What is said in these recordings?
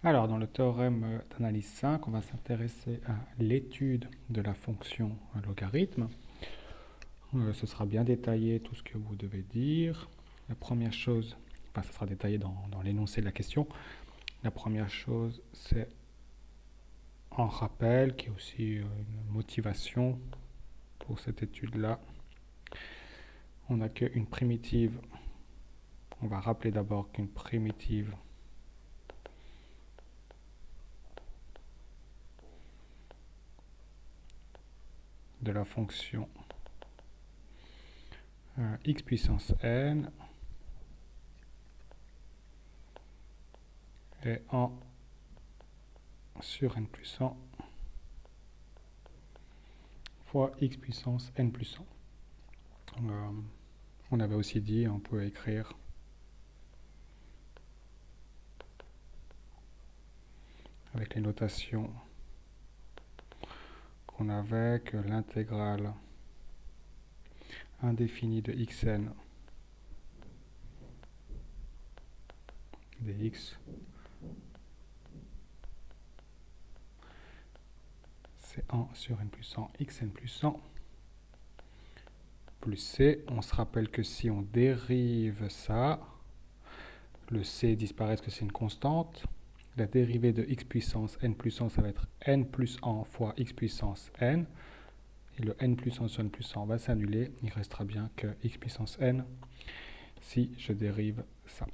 Alors, dans le théorème d'analyse 5, on va s'intéresser à l'étude de la fonction logarithme. Ce sera bien détaillé tout ce que vous devez dire. La première chose, enfin, ça sera détaillé dans l'énoncé de la question. La première chose, c'est un rappel, qui est aussi une motivation pour cette étude-là. On n'a qu'une primitive. On va rappeler d'abord qu'une primitive de la fonction x puissance n est 1 sur n plus 1 fois x puissance n plus 1. On avait aussi dit, on peut écrire avec les notations qu'on avait que l'intégrale indéfinie de xn dx, c'est 1 sur n plus 1 xn plus 1 plus c. On se rappelle que si on dérive ça, le c disparaît parce que c'est une constante. La dérivée de x puissance n plus 1, ça va être n plus 1 fois x puissance n. Et le n plus 1 sur n plus 1 va s'annuler. Il restera bien que x puissance n si je dérive ça.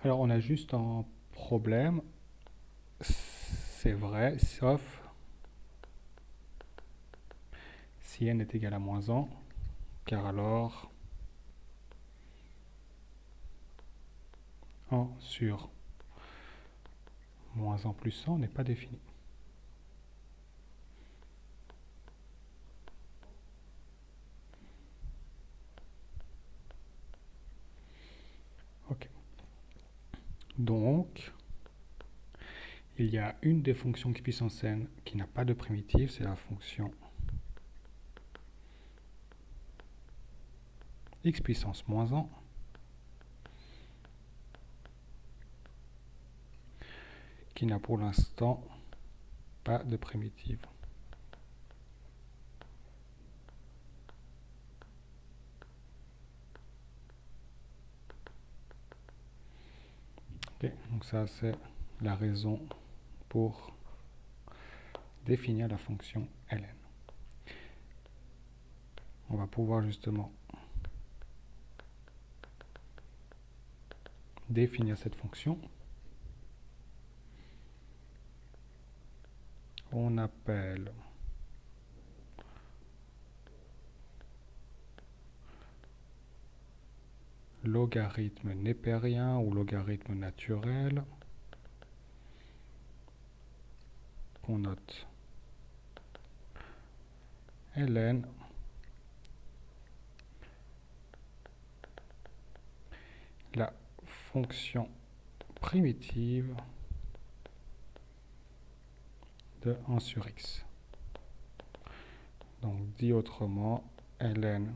Alors on a juste un problème. C'est vrai, sauf si n est égal à moins 1, car alors 1 sur moins 1 plus 100 n'est pas défini. Ok. Donc, il y a une des fonctions x puissance n qui n'a pas de primitive, c'est la fonction x puissance moins 1, qui n'a pour l'instant pas de primitive. Okay, donc ça c'est la raison pour définir la fonction ln. On va pouvoir justement définir cette fonction. On appelle logarithme népérien ou logarithme naturel, qu'on note ln la fonction primitive de 1 sur x. Donc dit autrement, ln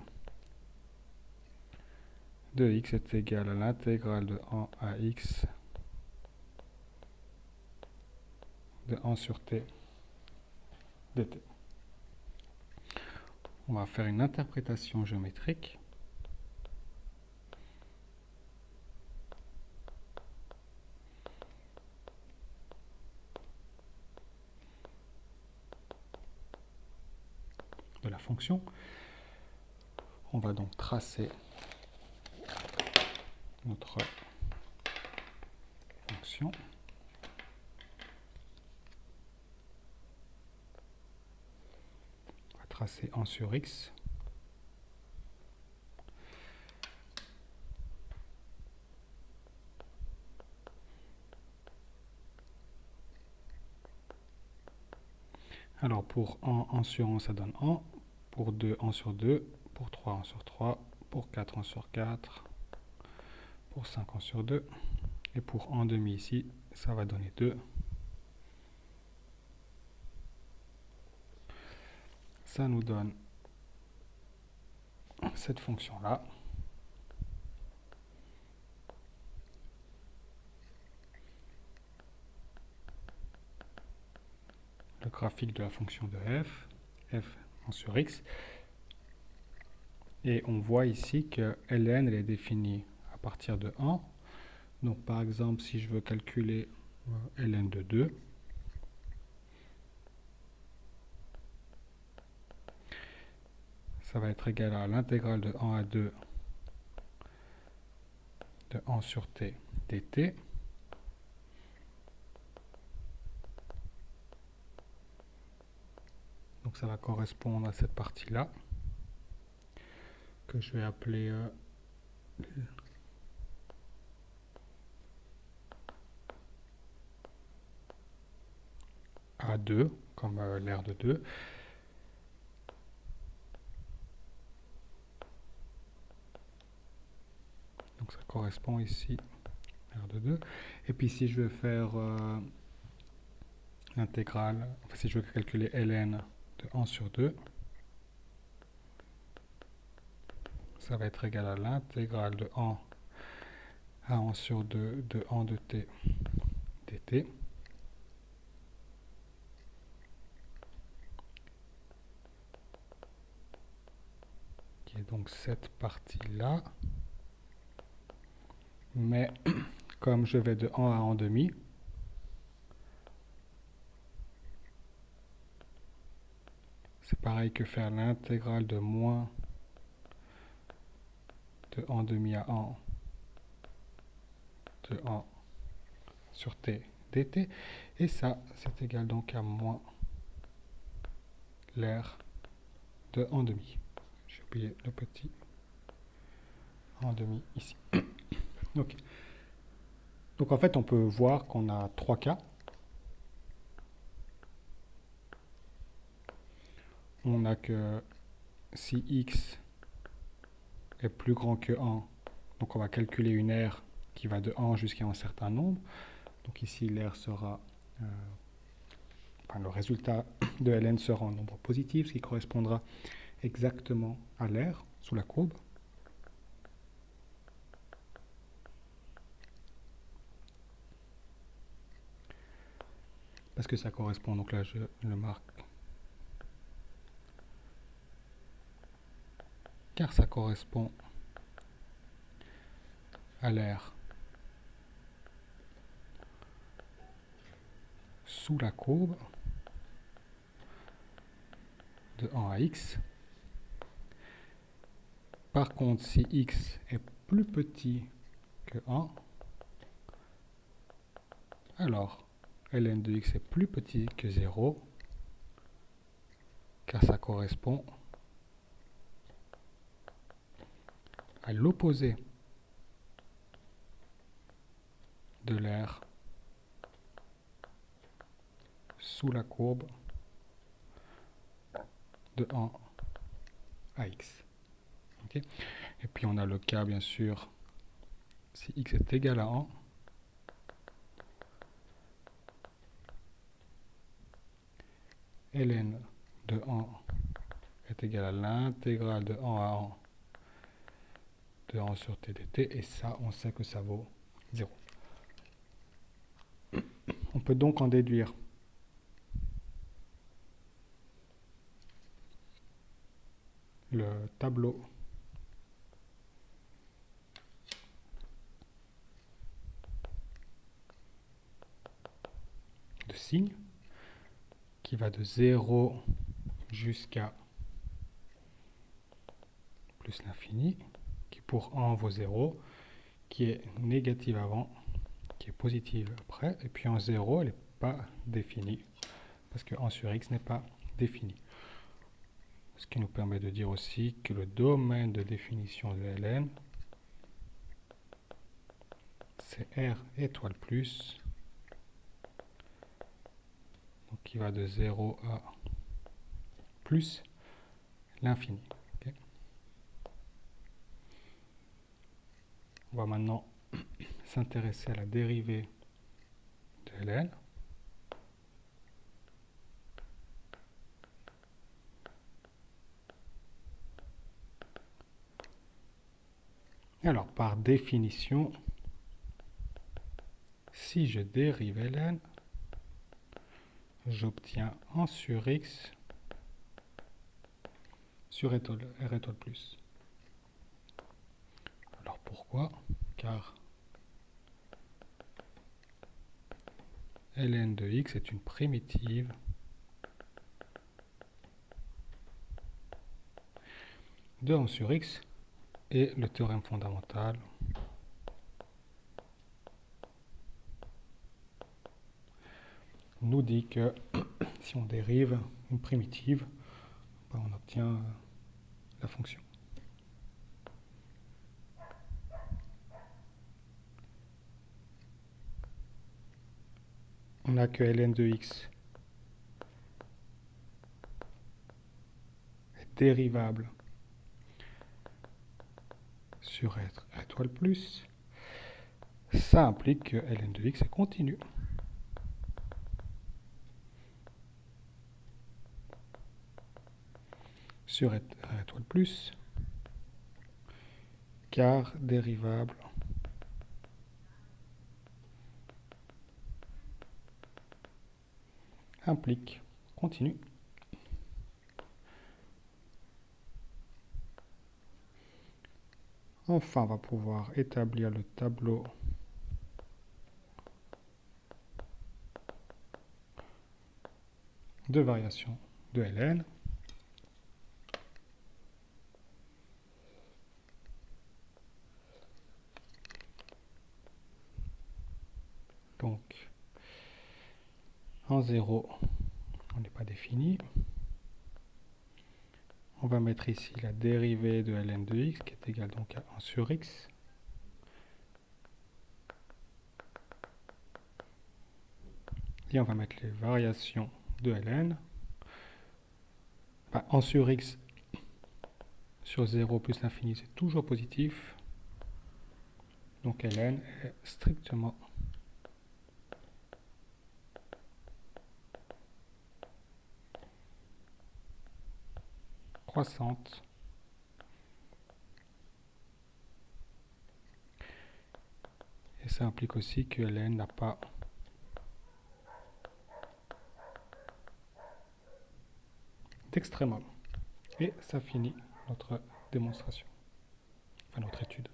de x est égal à l'intégrale de 1 à x de 1 sur t dt. On va faire une interprétation géométrique. De la fonction. On va donc tracer notre fonction. On va tracer 1 sur x. Alors pour 1, 1 sur 1, ça donne 1. Pour 2, 1 sur 2. Pour 3, 1 sur 3. Pour 4, 1 sur 4. Pour 5, 1 sur 2. Et pour 1 demi ici, ça va donner 2. Ça nous donne cette fonction-là. graphique de la fonction de f en sur x. Et on voit ici que ln elle est définie à partir de 1. Donc par exemple, si je veux calculer ln de 2, ça va être égal à l'intégrale de 1 à 2 de 1 sur t dt. Donc ça va correspondre à cette partie-là, que je vais appeler A2, comme l'aire de 2. Donc ça correspond ici à l'aire de 2. Et puis si je veux faire l'intégrale, enfin si je veux calculer ln de 1 sur 2, ça va être égal à l'intégrale de 1 à 1 sur 2 de 1 de t dt. Qui est donc cette partie-là. Mais comme je vais de 1 à 1 demi, c'est pareil que faire l'intégrale de moins de 1 demi à 1 de 1 sur t dt. Et ça, c'est égal donc à moins l'aire de 1 demi. J'ai oublié le petit 1 demi ici. Ok. Donc en fait, on peut voir qu'on a trois cas. On a que si x est plus grand que 1, donc on va calculer une aire qui va de 1 jusqu'à un certain nombre. Donc ici, l'aire sera, le résultat de ln sera un nombre positif, ce qui correspondra exactement à l'aire sous la courbe. Parce que ça correspond, donc là je le marque, car ça correspond à l'aire sous la courbe de 1 à x. Par contre, si x est plus petit que 1, alors ln de x est plus petit que 0, car ça correspond à l'opposé de l'aire sous la courbe de 1 à x. Okay. Et puis on a le cas, bien sûr, si x est égal à 1, ln de 1 est égal à l'intégrale de 1 à 1 de 1 sur t dt, et ça, on sait que ça vaut 0. On peut donc en déduire le tableau de signes qui va de 0 jusqu'à plus l'infini, qui pour 1 vaut 0, qui est négative avant, qui est positive après, et puis en 0, elle n'est pas définie, parce que 1 sur x n'est pas défini. Ce qui nous permet de dire aussi que le domaine de définition de ln, c'est R étoile plus, donc qui va de 0 à plus l'infini. Okay. On va maintenant s'intéresser à la dérivée de ln. Alors, par définition, si je dérive ln, j'obtiens 1 sur x sur r étoile plus. Alors pourquoi? Car ln de x est une primitive de 1 sur x et le théorème fondamental nous dit que si on dérive une primitive, on obtient la fonction. On n'a que ln de x est dérivable sur r étoile plus. Ça implique que ln de x est continu. Sur r étoile plus, car dérivable implique continu. Enfin, on va pouvoir établir le tableau de variation de ln. Donc, en 0, on n'est pas défini. On va mettre ici la dérivée de ln de x qui est égale donc à 1 sur x. Et on va mettre les variations de ln. 1 sur x sur 0 plus l'infini, c'est toujours positif. Donc ln est strictement croissante. Et ça implique aussi que ln n'a pas d'extrémum. Et ça finit notre démonstration, enfin notre étude.